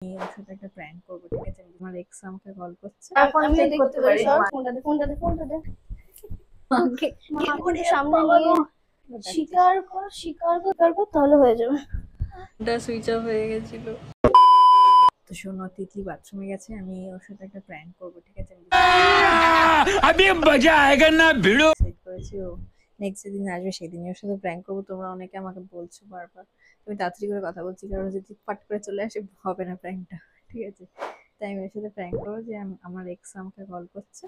ওর সাথে একটা প্র্যাঙ্ক করবো, ঠিক আছে? আমার এক্স আমাকে কল করছে। আমি দেখতে পারি। ফোনটা দে মাকে সামনে নিয়ে স্বীকার কর তাহলে হয়ে যাবে। এটা সুইচ অফ হয়ে গেছিল। তো শোনো, তিতলি বাথরুমে গেছে, আমি ওর সাথে একটা প্র্যাঙ্ক করবো, ঠিক আছে? अभी मजा आएगा ना भिड़ो। সেট করেছি, ও নেক্সট যেদিন আসবে সেদিনই ওর সাথে প্র্যাঙ্ক করবো। তোমরা অনেকে আমাকে বলছো বারবার, তুমি তাড়াতাড়ি করে কথা বলছি, কারণ যদি ফাট করে চলে আসে হবে না প্র্যাঙ্কটা, ঠিক আছে? তাই আমি ওর সাথে প্র্যাঙ্ক করবো যে আমার এক্স আমাকে কল করছে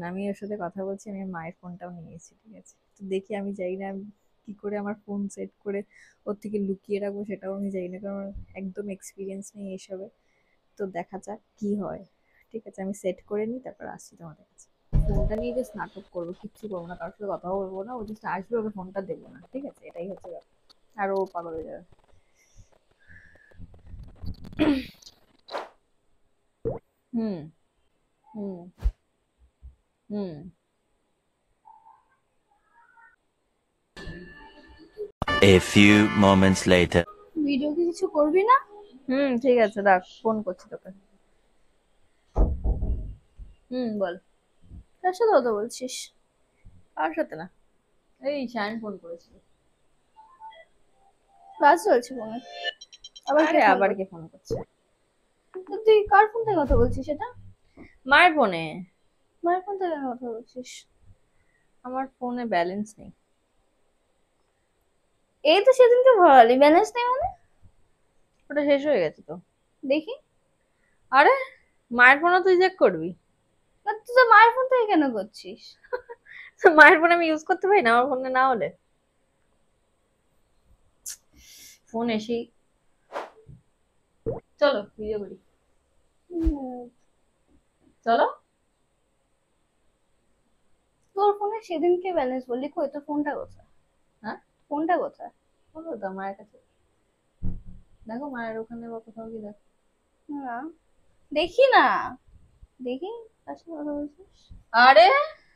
না, আমি ওর সাথে কথা বলছি, আমি মায়ের ফোনটাও নিয়েছি, ঠিক আছে? তো দেখি, আমি জানি না কি করে আমার ফোন সেট করে ওর থেকে লুকিয়ে রাখবো, সেটাও আমি জানি না, কারণ একদম এক্সপিরিয়েন্স নেই এসবে। তো দেখা যাক কি হয়, ঠিক আছে? আমি সেট করে নিই, তারপর আসছি তোমাদের কাছে। ফোনটা নিয়ে জাস্ট নাটক করবো, কিচ্ছু করবো না, কারোর সাথে কথা বলবো না, ও জাস্ট আসবে, ওকে ফোনটা দেবো না, ঠিক আছে? এটাই হচ্ছে ব্যাপার, আর ও পাগল হয়ে যাবে। হুম হুম হুম A few moments later. Video কি কিছু করবি না? ঠিক আছে, রাখ, ফোন করছি তোকে। বল। কার সাথে কথা বলছিস? কার সাথে না, এই শায়ন ফোন করেছিল। ক্লাস চলছে ফোনে। আবার কে ফোন করছে? তুই কার ফোন থেকে কথা বলছিস? এটা মায়ের ফোনে। মায়ের ফোন থেকে কথা বলছিস? আমার ফোনে ব্যালেন্স নেই। এই তো সেদিনকে ভরালি, ব্যালেন্স নেই মানে? ওটা শেষ হয়ে গেছে তো। দেখি। আরে, মায়ের ফোনও তুই চেক করবি? তুই তো মায়ের ফোন থেকে কেন করছিস? মায়ের ফোন আমি ইউজ করতে পারি না আমার ফোনে না হলে? ফোন এসেই চলো ভিডিও করি, চলো। তোর ফোনে সেদিনকে ব্যালেন্স বললি, কই তোর ফোনটা কোথায়? হ্যাঁ, ফোনটা কোথায়? বলো তো মায়ের কাছে, দেখো মায়ের ওখানে বা কোথাও কি দেখো। না দেখি না, দেখি কার সাথে কথা বলছিস। আরে,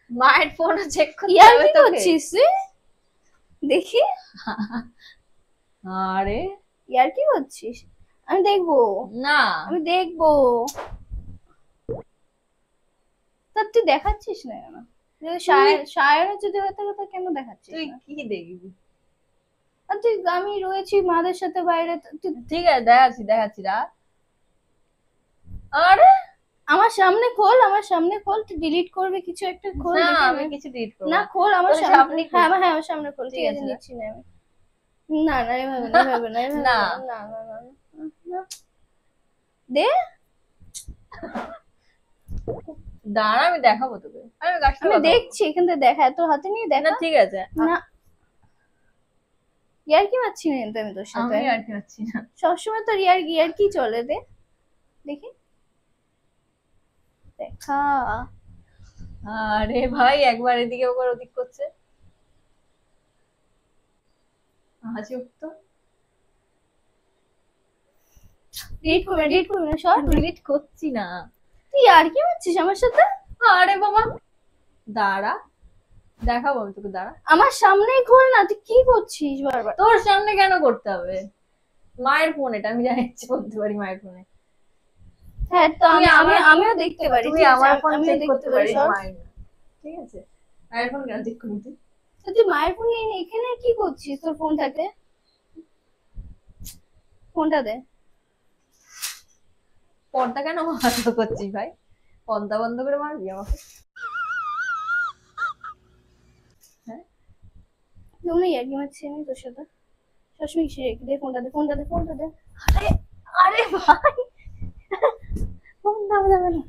মায়ের ফোন চেক করতে ইয়ার হবে কি তোকে? করছিস তুই? দেখি। আরে, ইয়ার কি করছিস? আমি দেখবো, না, আমি দেখবো। তা তুই দেখাচ্ছিস না কেন? যদি শায়নের যদি হয়ে থাকে তা কেন দেখাচ্ছিস তুই না? কি দেখবি? আর তুই, আমি রয়েছি মাদের সাথে বাইরে, তুই ঠিক আছে, দেখাচ্ছি দা। আরে, আমার সামনে খোল, তুই ডিলিট করবি কিছু একটা, খোল না, দেখি আমি কিছু ডিলিট করব না। খোল আমার তোর সামনে। সামনেই হ্যাঁ খুলছি। হ্যাঁ আমার সামনে খোল, ঠিক আছে, না। নিচ্ছি না আমি। না না এভাবে না, এভাবে না, এভাবে না। না, না না না না। দে। দাঁড়া, আমি দেখাবো তোকে। আমি কার সাথে আমি কথা বলবো? দেখছি এখান থেকে, দেখা তোর হাতে নিয়ে দেখা। না, ঠিক আছে। না, ইয়ার কি পাচ্ছি না কিন্তু আমি তোর সাথে। আমি আর কি পাচ্ছি না। সবসময় তোর ইয়ার কি চলে? দে দেখি, দেখা। আরে ভাই, একবার এদিকে একবার ওদিক করছে, হাসি তো। ডিলিট করবি না, সব ডিলিট করছি না। তুই আর কি পাচ্ছিস আমার সাথে? আরে বাবা, দাঁড়া, দেখাবো আমি তোকে, দাঁড়া। আমার সামনেই খোল না, তুই কি করছিস বারবার? তোর সামনে কেন করতে হবে? মায়ের ফোন এটা, আমি জানি ইচ্ছে করতে পারি মায়ের ফোনে। হ্যাঁ তো আমিও দেখতে পারি, তুই ঠিক আছে? আমার ফোন আমিও চেক করতে দেখতে পারি পারিস, সব। মায়ের না। ঠিক আছে, মায়ের ফোন কেন চেক করবি তুই? তো তুই মায়ের ফোন নিয়ে এখানে কি করছিস? তোর ফোনটাতে, ফোনটা দে। পর্দা কেন বন্ধ করছিস ভাই? পর্দা বন্ধ করে মারবি আমাকে? হ্যাঁ, তোমরা ইয়ার কি মারছি আমি তোর সাথে? সবসময় কিসে রেখে দে, ফোনটা দে। আরে, আরে ভাই, ফোন দাও যাবে না।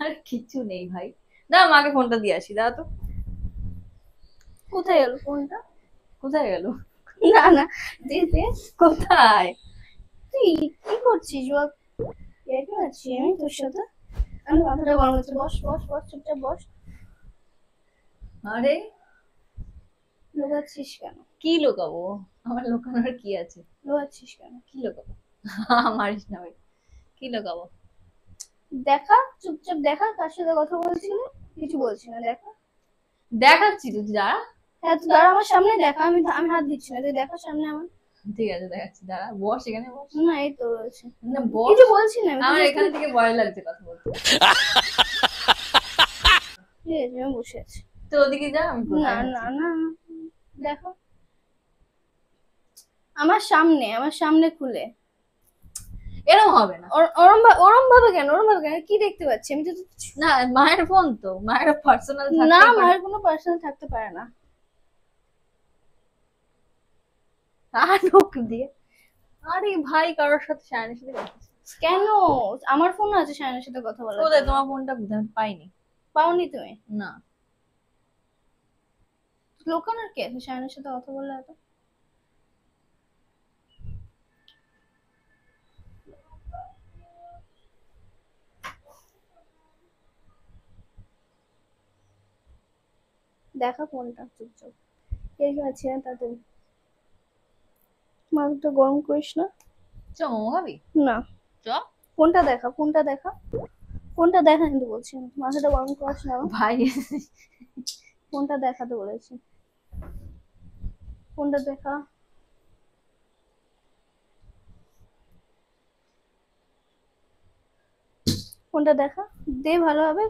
আর কিছু নেই ভাই, না, মাকে ফোনটা দিয়ে আসি, দাও তো। কোথায় গেল ফোনটা? কোথায় গেল? না না, দে দে। কোথায়? তুই কি করছিস বল? ইয়ার কি মারছি আমি তোর সাথে? আমি মাথাটা গরম হচ্ছে, বস বস বস, চুপচাপ বস। আরে, লোকাচ্ছিস কেন? কি লুকাবো? আমার লুকানোর কি আছে? লোকাচ্ছিস কেন? কি লুকাবো? মারিস না ভাই, কি লুকাবো? দেখা, চুপচাপ দেখা কার সাথে কথা বলছিলি। কিছু বলছি না, দেখা। দেখাচ্ছি তুই, দাঁড়া। হ্যাঁ তো দাঁড়া, আমার সামনে দেখা, আমি আমি হাত দিচ্ছি না, তুই দেখা সামনে আমার। ঠিক আছে দেখাচ্ছি, দাঁড়া, বস এখানে বস। না এই তো রয়েছে, না বস, কিছু বলছি না আমি, আমার তুই এখান থেকে ভয় লাগছে কথা বলতে। ঠিক আছে আমি বসে আছি। তো ওদিকে যা, আমি না কোথায় না আছি? না, দেখো আমার সামনে, আমার সামনে খুলে। এরকম হবে না। ওরম ভাবে কেন, ওরম ভাবে কেন, কি দেখতে পাচ্ছি আমি তো? না মায়ের ফোন তো, মায়ের পার্সোনাল না, থাকতে পারে। মায়ের কোনো পার্সোনাল থাকতে পারে না। ঢোক দিয়ে। আরে ভাই, কারোর সাথে শায়নের সাথে কথা বলছি। কেন? আমার ফোন আছে শায়নের সাথে কথা বলার কোথায় জন্য। তোমার ফোনটা? কোথায়? আমি পাইনি। পাওনি তুমি? না। লোকানোর কে আছে শায়নের সাথে কথা বললে এত? দেখা ফোনটা চুপচাপ, এই আছে না তাদের। মাথাটা গরম করিস না। চ মোমো খাবি? না, চ। ফোনটা দেখা, ফোনটা দেখা, ফোনটা দেখা কিন্তু বলছি না, মাথাটা গরম করিস না আমার। ভাই ফোনটা দেখাতে বলেছি, ফোনটা দেখা। ফোনটা দেখা দে ভালোভাবে,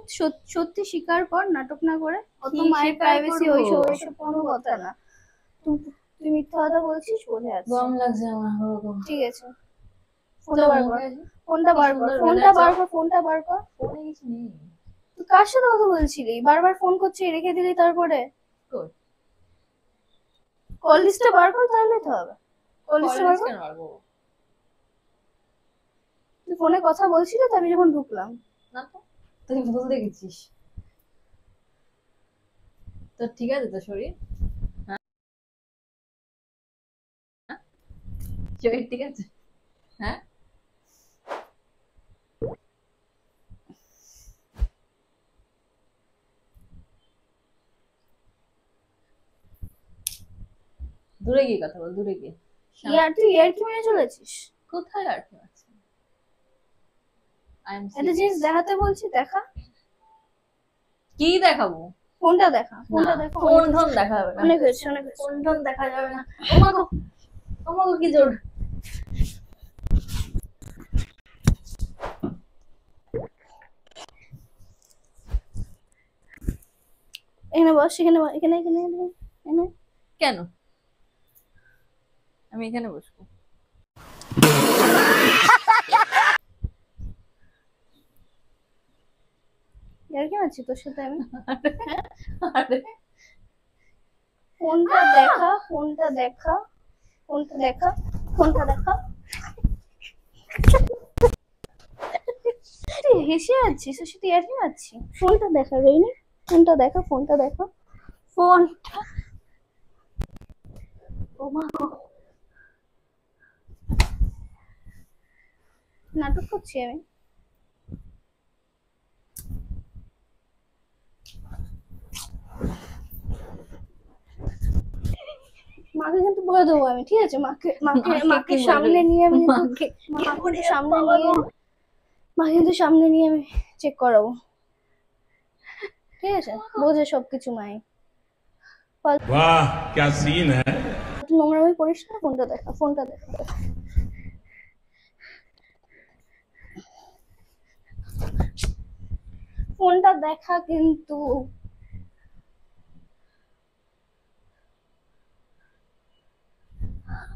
সত্যি স্বীকার কর, নাটক না করে। অত কি মায়ের স্বীকার প্রাইভেসি করবো? ওইসব ওইসব কোনো কথা না। তুই মিথ্যা কথা বলছিস, বোঝা যাচ্ছে। গরম লাগছে আমার। ঠিক আছে, ফোনটা বার কর, ফোনটা বার কর, ফোনটা বার কর, ফোনটা বার কর। ফোনে কিছু নেই। তুই কার সাথে কথা বলছিলি? বারবার ফোন করছিস, রেখে দিলি, তারপরে কই? কল লিস্টটা বার কর, তাহলে তো হবে। কল লিস্টটা বার কলেজ কর। কেন পারবো? তুই ফোনে কথা বলছিলি তো আমি যখন ঢুকলাম। না তো, তুই ভুল দেখেছিস। তো ঠিক আছে তো শরীর? হ্যাঁ, শরীর ঠিক আছে? হ্যাঁ, দূরে গিয়ে কথা বল, দূরে গিয়ে। তুই ইয়ার কি মেরে চলেছিস? কোথায় আর কি আছে? আই এম একটা জিনিস দেখাতে বলছি, দেখা। কি দেখাবো? ফোনটা দেখা, ফোনটা না, দেখা। ফোন টোন দেখা যাবে না। অনেক হয়েছে, অনেক হয়েছে। ফোন টোন দেখা যাবে না। ওমাগো, ওমাগো কি জোর। এখানে বস, এখানে এখানে এখানে এখানে এখানে। কেন আমি এখানে বসবো? ইয়ার কি আছি তোর সাথে আমি? আরে ফোনটা দেখা, ফোনটা দেখা, ফোনটা দেখা, ফোনটা দেখা। তুই হেসে আছিস, তোর সাথে ইয়ার কি আছি? ফোনটা দেখা রইনি, ফোনটা দেখা, ফোনটা দেখা, ফোনটা। ও মা গো, নাটক করছি আমি। মাকে কিন্তু বলে দেবো আমি, ঠিক আছে? মাকে মাকে মাকে সামনে নিয়ে আমি কিন্তু, মাকে সামনে নিয়ে, মাকে কিন্তু সামনে নিয়ে আমি চেক করাবো, ঠিক আছে? বোঝে সবকিছু মাই। वाह क्या सीन है। তুই নোংরামি করিস না, ফোনটা দেখা, ফোনটা দেখা। ফোনটা দেখা কিন্তু,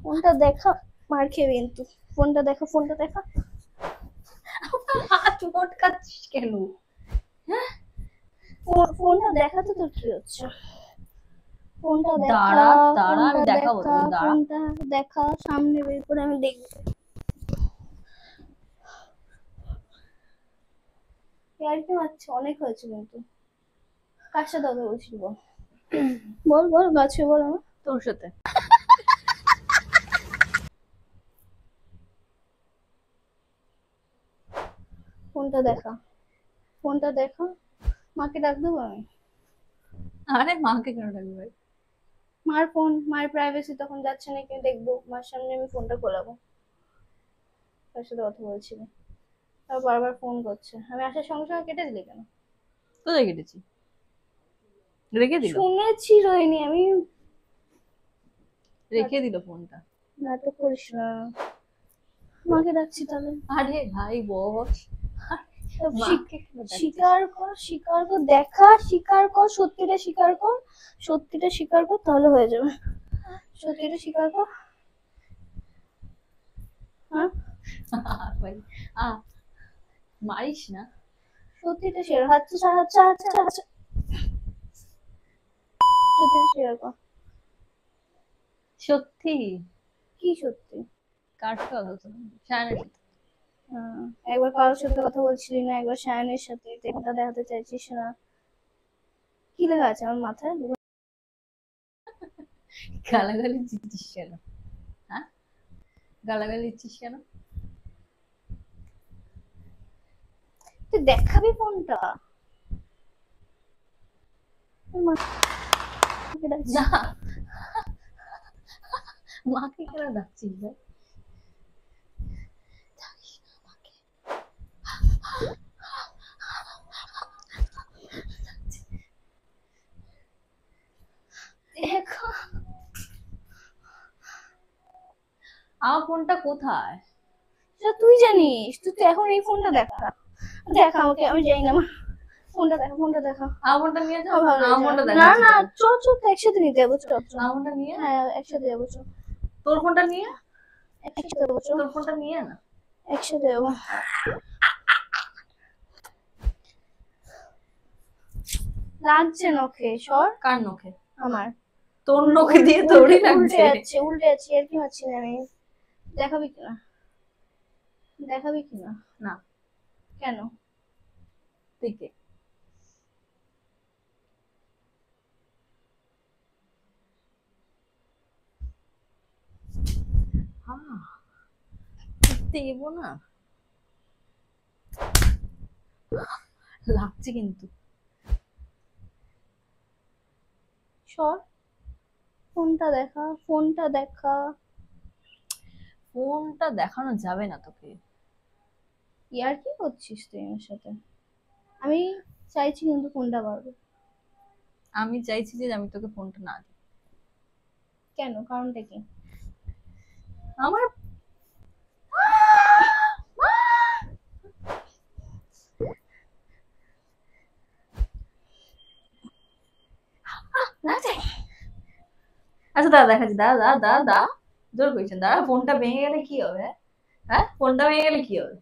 ফোনটা দেখা, মার খেয়ে কিন্তু। ফোনটা দেখা, ফোনটা দেখা। হাত মোটকাচ্ছিস কেন? ফোনটা দেখাতে তোর কি হচ্ছে? ফোনটা দেখা, দাঁড়া দাঁড়া, আমি ফোনটা দেখাবো দেখা, তোকে, দাঁড়া। ফোনটা দেখা, সামনে বের করে আমি দেখবো। আর কি মারছে, অনেক হয়েছে কিন্তু। কার সাথে কথা বলছিস বল, বল বল, গাছে বল আমার। তোর সাথে। ফোনটা দেখা, ফোনটা দেখা। মাকে ডাক দেবো আমি? আরে মাকে কেন ডাকবি ভাই? মার ফোন, মায়ের প্রাইভেসি তখন যাচ্ছে নাকি দেখবো, মার সামনে আমি ফোনটা খোলাবো। তার সাথে কথা বলছিলাম, তার বারবার ফোন করছে। আমি আসার সঙ্গে সঙ্গে কেটে দিলি কেন? কোথায় কেটেছি? রেখে দিল, শুনেছি রোহিণী, আমি রেখে দিল ফোনটা। নাটক করিস না, মাকে ডাকছি তাহলে। আরে ভাই বস, মাকে কেন ডাকছিস? স্বীকার কর, স্বীকার কর, দেখা, স্বীকার কর, সত্যিটা স্বীকার কর, সত্যিটা স্বীকার কর, তাহলে হয়ে যাবে। সত্যিটা স্বীকার কর। হ্যাঁ, ভাই মারিস না। সত্যিটা স্বীকার, হাতটা ছাড়, হাতটা, হাতটা, হাতটা। সত্যিটা স্বীকার কর। সত্যি? কি সত্যি? কার সাথে কথা হতো? শায়নের সাথে। একবার কারোর সাথে কথা বলছিলি না, একবার শায়নের সাথে, এটা দেখাতে চাইছিস না। কি লেখা আছে আমার মাথায়? গালাগালি দিচ্ছিস কেন? হ্যাঁ, গালাগালি দিচ্ছিস কেন? তুই দেখাবি ফোনটা? না, মাকে কেন ডাকছিস ভাই? ডাকিস না মাকে। দেখো, আমার ফোনটা কোথায়? সেটা তুই জানিস, তুই তো এখন এই ফোনটা দেখা, দেখা আমাকে, আমি জানি না। আমার ফোনটা দেখা, ফোনটা দেখা। আমার ফোনটা নিয়ে যাও। আমার ভালো আমার ফোনটা লাগছে দেখা। না। না, চল চল, তো একসাথে নিতে যাবো, চল চল। আমার ফোনটা নিয়ে। হ্যাঁ, একসাথে যাবো, চল। তোর ফোনটা নিয়ে। একসাথে যাবো, চল। তোর ফোনটা নিয়ে না। একসাথে যাবো। লাগছে নখে, সর। কার নখে? আমার। তোর নখে দিয়ে তোরই উল্টে লাগছে। যাচ্ছে, উল্টে যাচ্ছে, আর কি পাচ্ছি না আমি। দেখাবি কিনা? দেখাবি কিনা? না। কেন? তুই কে? দেবো না, লাগছে কিন্তু। সর, ফোনটা দেখা, ফোনটা দেখা। ফোনটা দেখানো যাবে না তোকে। ইয়ার কি করছিস তুই আমার সাথে? আমি চাইছি কিন্তু ফোনটা পারবো। আমি চাইছি যে আমি তোকে ফোনটা না দিই। কেন? কারণটা কি? আমার আচ্ছা দাদা দেখাচ্ছি, দাদা দাদা দাদা জোর করছেন, দাদা ফোনটা ভেঙে গেলে কি হবে? হ্যাঁ, ফোনটা ভেঙে গেলে কি হবে?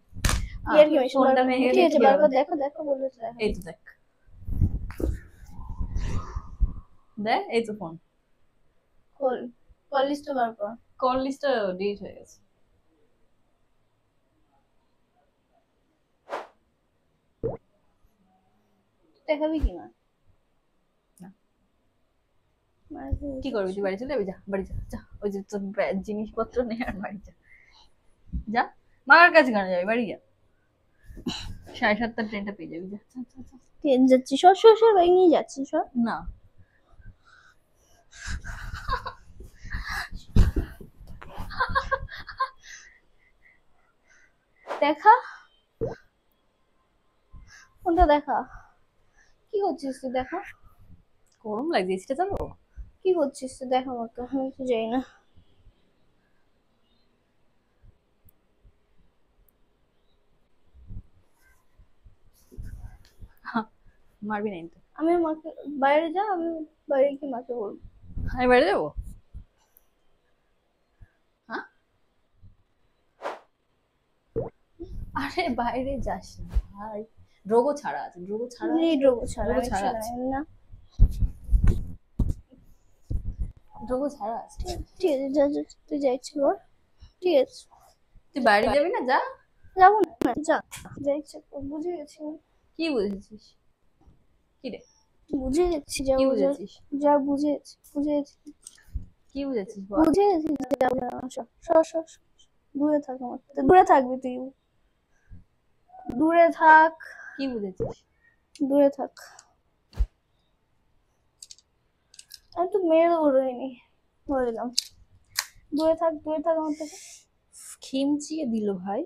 ইয়ার কি মেশিন? ফোনটা ভেঙে ঠিক গেলে আছে, কি বারবার হবে? দেখো, দেখো বলেছে দেখো। এই তো দেখ, দেখ এই তো ফোন। খোল, কল লিস্টটা বার কর। কল লিস্টটা ডিলিট হয়ে গেছে। দেখাবি কিনা? না। মারবো। কি করবি তুই? বাড়ি চলে যাবি? যা বাড়ি যা, যা ওই যে তোর জিনিসপত্র নিয়ে আর বাড়ি যা, যা। মার কাছে কেন যাবি? বাড়ি যা, 7:30 ট্রেনটা পেয়ে যাবি, যা যা যা, যা। ট্রেন যাচ্ছি, সর সর সর, বাইক নিয়ে যাচ্ছি, সর। না, দেখা, ফোনটা দেখা। কি করছিস তুই? দেখা। গরম লাগছে, এসিটা চালো। কি করছিস তুই? দেখা আমাকে, আমি তো যাই না। মারবি না কিন্তু। আমি মাকে, বাইরে যা, আমি বাইরে গিয়ে মাকে বলবো। আমি বাইরে যাবো? হ্যাঁ, আরে বাইরে যাস না ভাই, ড্রোগো ছাড়া আছে, ড্রোগো ছাড়া নেই, আছে, ড্রোগো ছাড়া, ড্রোগো আমি ছাড়া ছাড়া আছে, না। ড্রোগো ছাড়া আছে। ঠিক আছে, যা যা, তুই যা ইচ্ছে কর। ঠিক আছে, তুই বাইরে যাবি না? যা। যাবো না, যা, যা ইচ্ছে কর। বুঝে গেছি, কি বুঝেছিস? কি রে? বুঝে গেছি, যা কি বুঝে, বুঝেছিস? যা বুঝে গেছি, বুঝে গেছি, কি বুঝেছিস বল? বুঝে গেছি, যাবো না। সর সর সর সর। দূরে থাক আমার থেকে। দূরে থাকবি তুই, দূরে থাক, কি বুঝেছিস? দূরে থাক। আমি তো মেরে দেবো রোহিণী, বলে দিলাম। দূরে থাক, দূরে থাক আমার থেকে, খিমচিয়ে দিল ভাই।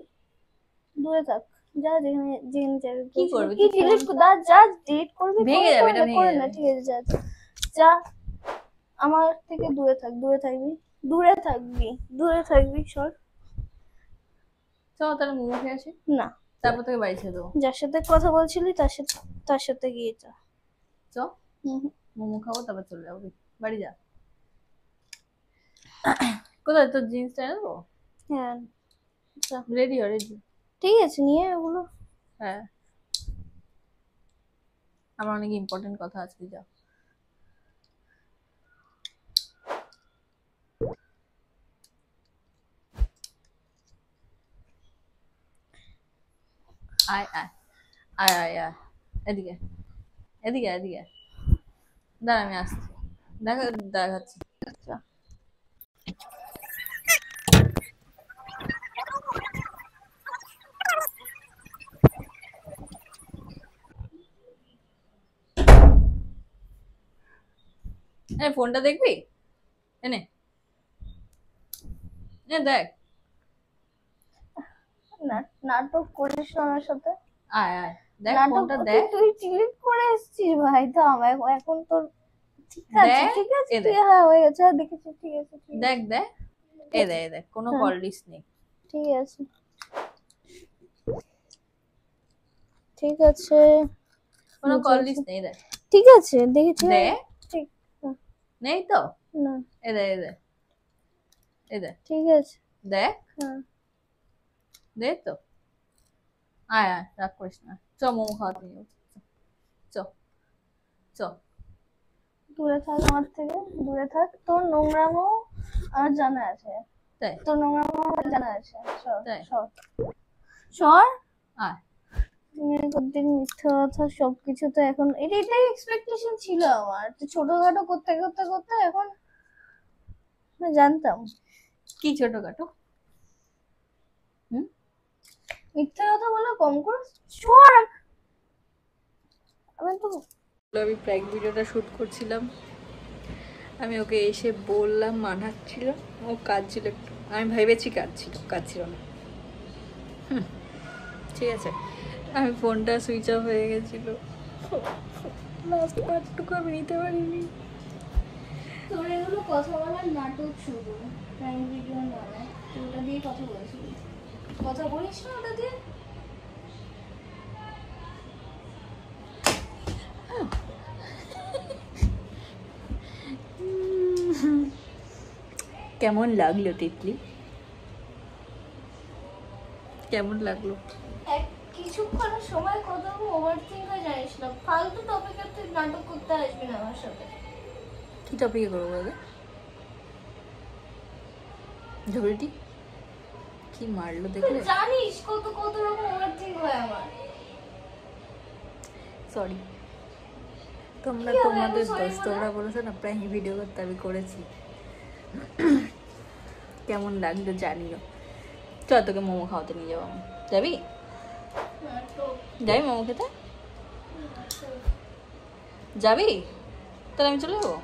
দূরে থাক। যা, যেখানে যেখানে যাবি। কি করবি কি তুই? ডিলিট কর, যা যা ডিলিট করবি, ভেঙে করে যাবে, করে এটা না, ভেঙে করে যাবে। না, ঠিক আছে, যা যা। যা আমার থেকে দূরে থাক, দূরে থাকবি, দূরে থাকবি, দূরে থাকবি, সর। চলো তাহলে মোমো খেয়ে আসি, না, তারপর থেকে বাড়ি ছেড়ে দেবো। যার সাথে কথা বলছিলি তার সাথে গিয়ে যা। চ মোমো খাবো তারপর চলে যাবো, বাড়ি যা। কোথায় তোর জিন্সটা নেবো? হ্যাঁ রেডি হ, রেডি। ঠিক আছে, নিয়ে ওগুলো। হ্যাঁ, আমার অনেক ইম্পর্টেন্ট কথা আছে, যা। আয় আয় আয় আয় আয়, এদিকে এদিকে এদিকে, দাঁড়া আমি আসছি, দেখাচ্ছি। আচ্ছা এই ফোনটা দেখবি, এনে দেখ। নাটক করিস না আমার সাথে। আয় আয় দেখ নাটক ফোনটা দেখ। তুই ডিলিট করে এসেছিস ভাই, থাম এখন তোর ঠিক আছে, দেখ, ঠিক আছে, এ তুই দেখ। হ্যাঁ হয়ে গেছে, হ্যাঁ দেখেছি, ঠিক আছে, ঠিক আছে, দেখ দেখ, এ দেখ কোনো হ্যাঁ। কল লিস্ট নেই। ঠিক আছে, ঠিক আছে, কোনো কল লিস্ট নেই, দেখ। ঠিক আছে, দেখেছি, দেখ, ঠিক নেই তো। না, এ দেখ এ দেখ এ দেখ, ঠিক আছে, দেখ হ্যাঁ দেখ তো। আয় আয়, রাগ করিস না, চ মোমো খাওয়াতে নিয়ে চ চ। দূরে থাক আমার থেকে, দূরে থাক, তোর নোংরামো আমার জানা আছে, তাই তোর নোংরামো আমার জানা আছে, সর তাই? সর সর। আয়, তুমি প্রতিদিন মিথ্যা কথা সবকিছু, তো এখন এটাই এক্সপেকটেশন ছিল আমার, তো ছোটখাটো করতে করতে করতে এখন আমি জানতাম। কি ছোটখাটো? মিথ্যা কথা বলা কম করে সর। আমি তো আমি প্র্যাঙ্ক ভিডিওটা শুট করছিলাম, আমি ওকে এসে বললাম, মানাচ্ছিল, ও কাঁদছিল একটু, আমি ভেবেছি কাঁদছিল না। ঠিক আছে, আমি ফোনটা সুইচ অফ হয়ে গেছিল, লাস্ট পার্টটুকু আমি নিতে পারিনি। তোর এগুলো কথা বলার নাটক শুরু, প্রাইম ভিডিও নয়, তুই ওটা দিয়ে কথা বলছিলি, কথা বলিস না ওটা দিয়ে। কেমন লাগলো তিতলি, কেমন লাগলো? কিছুক্ষণের সময় কথা ওভার থিঙ্ক হয়ে জানিস না, ফালতু টপিকে তুই নাটক করতে আসবি না আমার সাথে। কি টপিকে করবো বলে? ঝগড়াটি কি মারলো দেখলে? জানিস কত কত রকম ওভার থিঙ্ক হয় আমার। সরি, তোমরা কি হবে তোমাদের এখন sorry দোষ, বলে? তোমরা বলেছো না প্র্যাঙ্ক ভিডিও করতে, আমি করেছি। কেমন লাগলো জানিও। চল তোকে মোমো খাওয়াতে নিয়ে যাবো আমি, যাবি? যাবি মোমো খেতে? যাবি? তাহলে আমি চলে যাবো।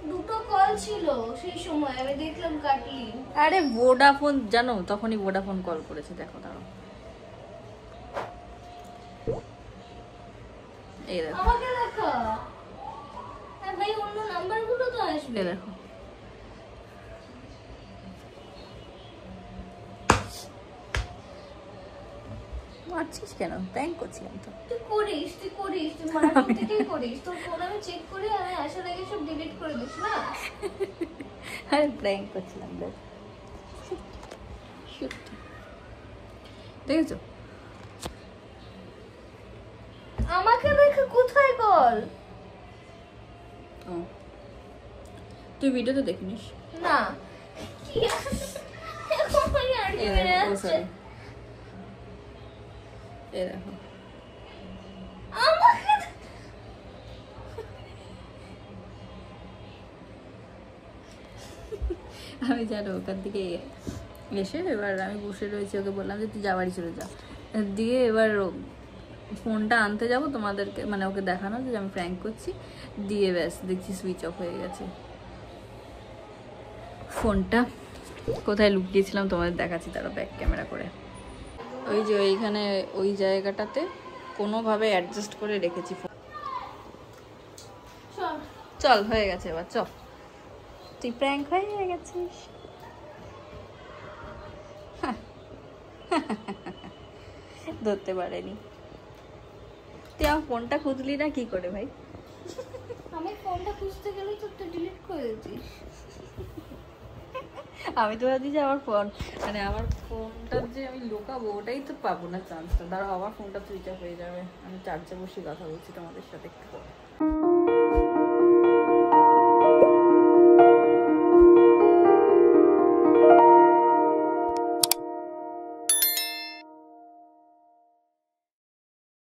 দুটো কল ছিল সেই সময়, আমি দেখলাম কাটলি। আরে ভোডাফোন, জানো তখনই ভোডাফোন কল করেছে, দেখো দাঁড়াও, এই দেখো, আমাকে দেখা, আর ভাই অন্য নাম্বারগুলো তো আসবে। এই দেখো। মারছিস কেন? প্র্যাঙ্ক করছিলাম তো। তুই করিস তুই মার্কেট থেকেই করিস, তোর ফোন আমি চেক করে আমি আসার আগে সব ডিলিট করে দিস না। আরে প্র্যাঙ্ক করছিলাম, দেখ দেখেছো? আমাকে দেখে কোথায় কল? ও, তুই ভিডিও তো দেখিনিস। না কি এখন আমি আর কি এই মেরে দেখো, ও যাচ্ছে। সরি, এই দেখো। আমাকে আমি জানো ওখান থেকে এসে এবার আমি বসে রয়েছি, ওকে বললাম যে তুই যা বাড়ি চলে যা, দিয়ে এবার ফোনটা আনতে যাব তোমাদেরকে, মানে ওকে দেখানো যে আমি প্র্যাঙ্ক করছি, দিয়ে ব্যাস দেখছি সুইচ অফ হয়ে গেছে। ফোনটা কোথায় লুকিয়েছিলাম তোমাদের দেখাচ্ছি, তারা ব্যাক ক্যামেরা করে। ওই যে ওইখানে ওই জায়গাটাতে কোনোভাবে অ্যাডজাস্ট করে রেখেছি ফোন। সর। চ চল হয়ে গেছে এবার চল, তুই প্র্যাঙ্ক হয়ে গেছিস। ধরতে পারেনি। তুই আমার ফোনটা খুঁজলি না কি করে ভাই? আমি ফোনটা খুঁজতে গেলে তো তুই ডিলিট করে দিতিস। আমি তো ভাবছি যে আমার ফোন, মানে আমার ফোনটা যে আমি লুকাবো ওটাই তো পাবো না চান্সটা। ধরো আমার ফোনটা সুইচ অফ হয়ে যাবে, আমি চার্জে বসে কথা বলছি তোমাদের সাথে একটু পরে।